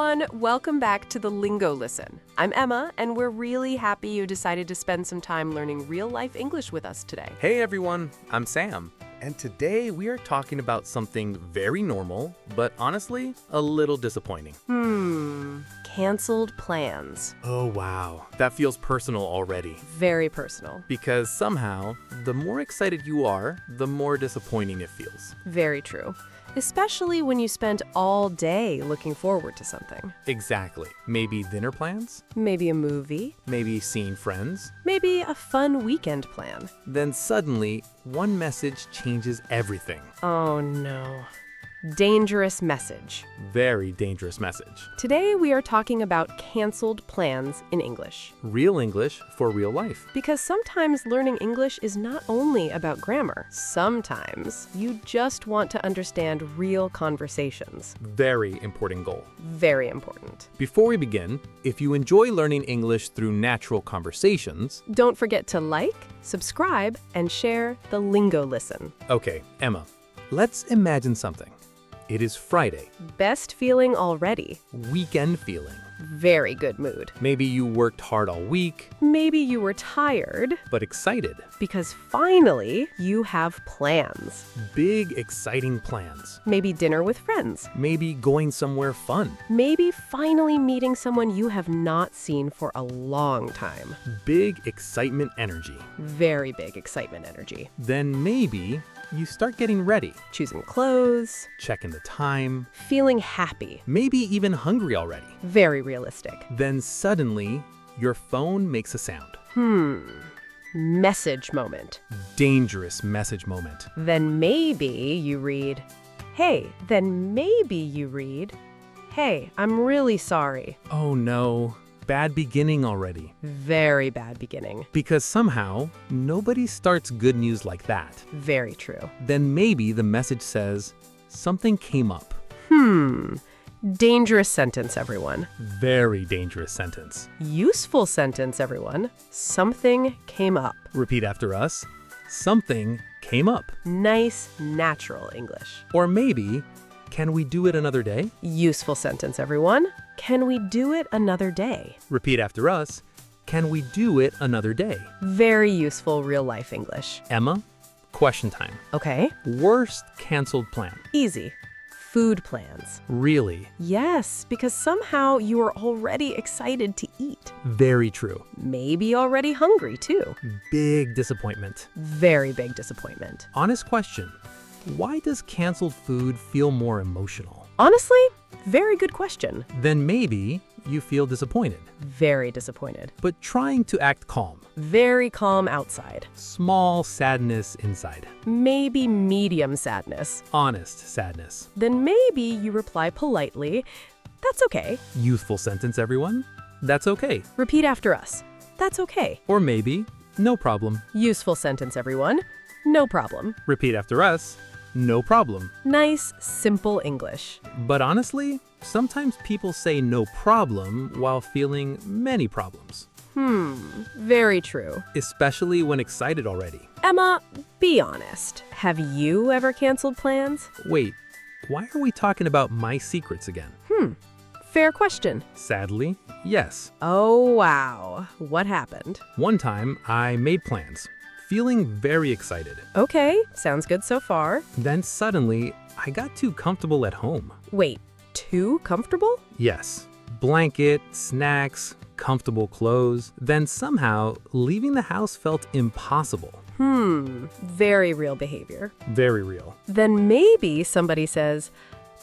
everyone. Welcome back to the Lingo Listen. I'm Emma, and we're really happy you decided to spend some time learning real-life English with us today. Hey everyone, I'm Sam. And today we are talking about something very normal, but honestly, a little disappointing. Canceled plans. Oh wow, that feels personal already. Very personal. Because somehow, the more excited you are, the more disappointing it feels. Very true. Especially when you spent all day looking forward to something. Exactly. Maybe dinner plans? Maybe a movie. Maybe seeing friends? Maybe a fun weekend plan. Then suddenly, one message changes everything. Oh no. Dangerous message. Very dangerous message. Today we are talking about canceled plans in English. Real English for real life. Because sometimes learning English is not only about grammar. Sometimes you just want to understand real conversations. Very important goal. Very important. Before we begin, if you enjoy learning English through natural conversations, don't forget to like, subscribe, and share the Lingo Listen. Okay, Emma, let's imagine something. It is Friday. Best feeling already. Weekend feeling. Very good mood. Maybe you worked hard all week. Maybe you were tired. But excited. Because finally, you have plans. Big, exciting plans. Maybe dinner with friends. Maybe going somewhere fun. Maybe finally meeting someone you have not seen for a long time. Big excitement energy. Very big excitement energy. Then maybe you start getting ready. Choosing clothes. Checking the time. Feeling happy. Maybe even hungry already. Very realistic. Then suddenly, your phone makes a sound. Message moment. Dangerous message moment. Then maybe you read, hey. Then maybe you read, hey, I'm really sorry. Oh no. Bad beginning already. Very bad beginning. Because somehow, nobody starts good news like that. Very true. Then maybe the message says, something came up. Dangerous sentence, everyone. Very dangerous sentence. Useful sentence, everyone. Something came up. Repeat after us. Something came up. Nice, natural English. Or maybe, can we do it another day? Useful sentence, everyone. Can we do it another day? Repeat after us. Can we do it another day? Very useful real-life English. Emma, question time. Okay. Worst canceled plan. Easy. Food plans. Really? Yes, because somehow you are already excited to eat. Very true. Maybe already hungry, too. Big disappointment. Very big disappointment. Honest question. Why does canceled food feel more emotional? Honestly, very good question. Then maybe you feel disappointed. Very disappointed. But trying to act calm. Very calm outside. Small sadness inside. Maybe medium sadness. Honest sadness. Then maybe you reply politely, that's okay. Youthful sentence, everyone. That's okay. Repeat after us. That's okay. Or maybe, no problem. Useful sentence, everyone. No problem. Repeat after us. No problem. Nice, simple English. But honestly, sometimes people say no problem while feeling many problems. Very true. Especially when excited already. Emma, be honest. Have you ever canceled plans? Wait, why are we talking about my secrets again? Fair question. Sadly, yes. Oh, wow. What happened? One time, I made plans, feeling very excited. Okay, sounds good so far. Then suddenly, I got too comfortable at home. Wait, too comfortable? Yes. Blanket, snacks, comfortable clothes. Then somehow, leaving the house felt impossible. Very real behavior. Very real. Then maybe somebody says,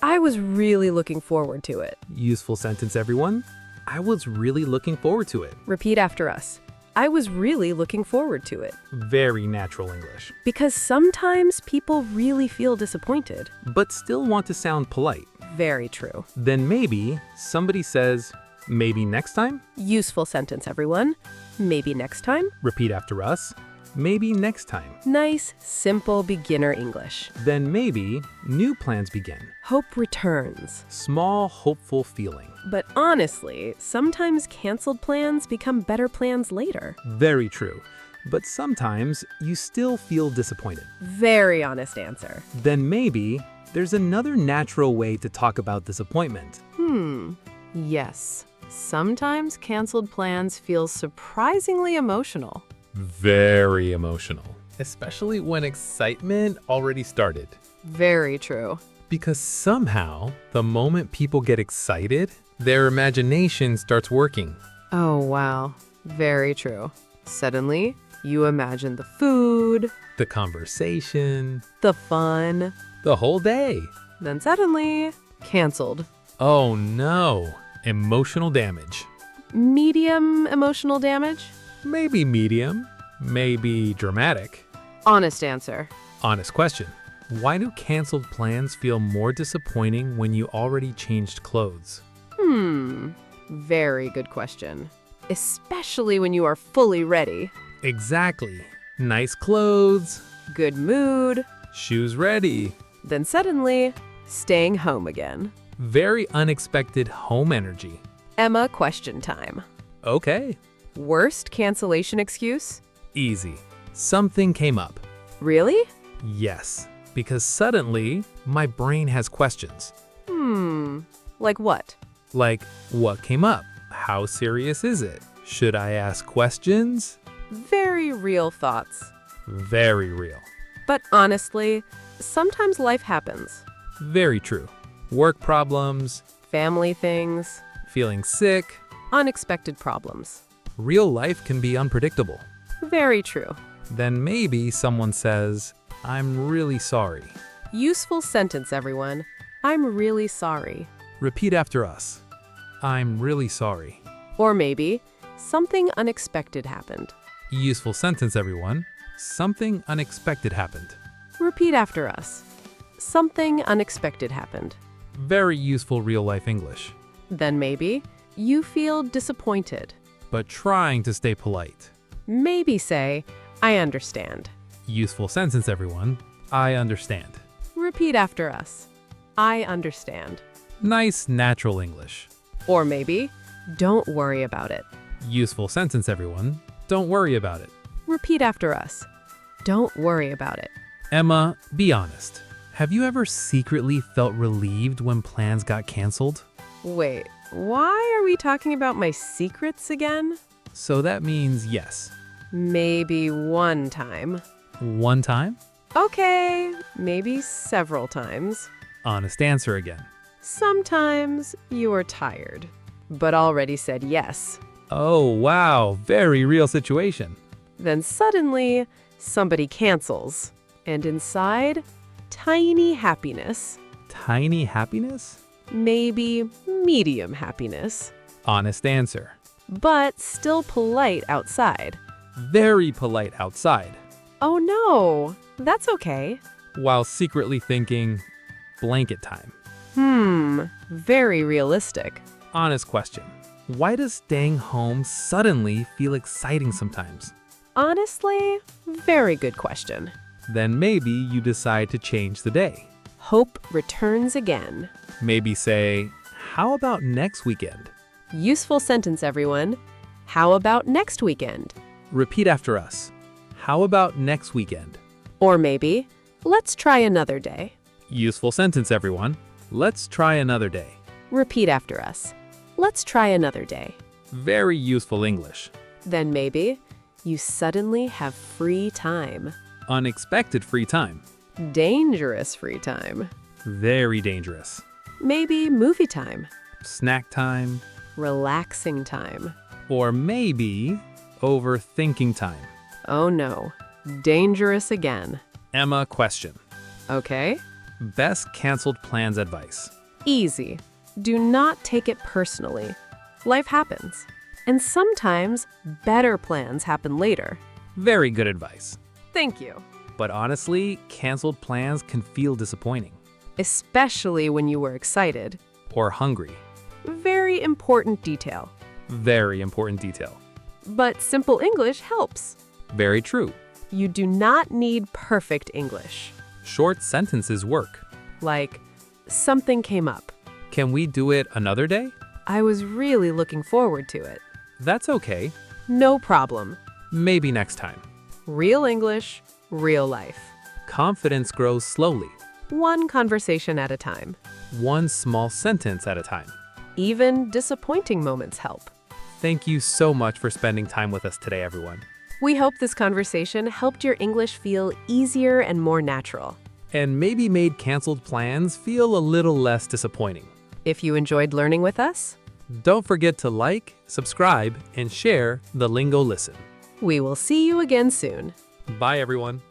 I was really looking forward to it. Useful sentence, everyone. I was really looking forward to it. Repeat after us. I was really looking forward to it. Very natural English. Because sometimes people really feel disappointed. But still want to sound polite. Very true. Then maybe somebody says, maybe next time? Useful sentence, everyone. Maybe next time. Repeat after us. Maybe next time. Nice, simple beginner English. Then maybe new plans begin. Hope returns. Small, hopeful feeling. But honestly, sometimes canceled plans become better plans later. Very true. But sometimes you still feel disappointed. Very honest answer. Then maybe there's another natural way to talk about disappointment. Yes, sometimes canceled plans feel surprisingly emotional. Very emotional, especially when excitement already started. Very true. Because somehow, the moment people get excited, their imagination starts working. Oh, wow. Very true. Suddenly, you imagine the food, The conversation, the fun. the whole day. Then suddenly, canceled. Oh no, emotional damage. Medium emotional damage? Maybe medium, maybe dramatic. Honest answer. Honest question. Why do canceled plans feel more disappointing when you already changed clothes? Very good question. Especially when you are fully ready. Exactly. Nice clothes, Good mood. shoes ready. Then suddenly, staying home again. Very unexpected home energy. Emma, question time. Okay, Worst cancellation excuse? easy. Something came up. Really? Yes, because suddenly my brain has questions. Like what? Like, what came up? How serious is it? Should I ask questions? Very real thoughts. Very real. But honestly, sometimes life happens. Very true. Work problems, Family things, feeling sick. unexpected problems. Real life can be unpredictable. Very true. Then maybe someone says, I'm really sorry. Useful sentence, everyone. I'm really sorry. Repeat after us. I'm really sorry. Or maybe, something unexpected happened. Useful sentence, everyone. Something unexpected happened. Repeat after us. Something unexpected happened. Very useful real-life English. Then maybe, you feel disappointed. But trying to stay polite. Maybe say, I understand. Useful sentence, everyone. I understand. Repeat after us. I understand. Nice, natural English. Or maybe, don't worry about it. Useful sentence, everyone. Don't worry about it. Repeat after us. Don't worry about it. Emma, be honest. Have you ever secretly felt relieved when plans got canceled? Wait, why are we talking about my secrets again? So that means yes. Maybe one time. One time? Okay, maybe several times. Honest answer again. Sometimes you are tired, but already said yes. Oh, wow. Very real situation. Then suddenly, somebody cancels. And inside, tiny happiness. Tiny happiness? Maybe medium happiness. Honest answer. But still polite outside. Very polite outside. Oh no, that's okay. While secretly thinking, blanket time. Very realistic. Honest question. Why does staying home suddenly feel exciting sometimes? Honestly, very good question. Then maybe you decide to change the day. Hope returns again. Maybe say, how about next weekend? Useful sentence, everyone. How about next weekend? Repeat after us. How about next weekend? Or maybe, let's try another day. Useful sentence, everyone. Let's try another day. Repeat after us. Let's try another day. Very useful English. Then maybe, you suddenly have free time. Unexpected free time. Dangerous free time. Very dangerous. Maybe movie time. Snack time. Relaxing time. Or maybe overthinking time. Oh no, dangerous again. Emma, question. Okay? Best canceled plans advice. Easy. Do not take it personally. Life happens. And sometimes better plans happen later. Very good advice. Thank you. But honestly, canceled plans can feel disappointing. Especially when you were excited. Or hungry. Very important detail. Very important detail. But simple English helps. Very true. You do not need perfect English. Short sentences work. Like, something came up. Can we do it another day? I was really looking forward to it. That's okay. No problem. Maybe next time. Real English, real life. Confidence grows slowly. One conversation at a time. One small sentence at a time. Even disappointing moments help. Thank you so much for spending time with us today, everyone. We hope this conversation helped your English feel easier and more natural. And maybe made canceled plans feel a little less disappointing. If you enjoyed learning with us, Don't forget to like, subscribe, and share the Lingo Listen. we will see you again soon. Bye, everyone.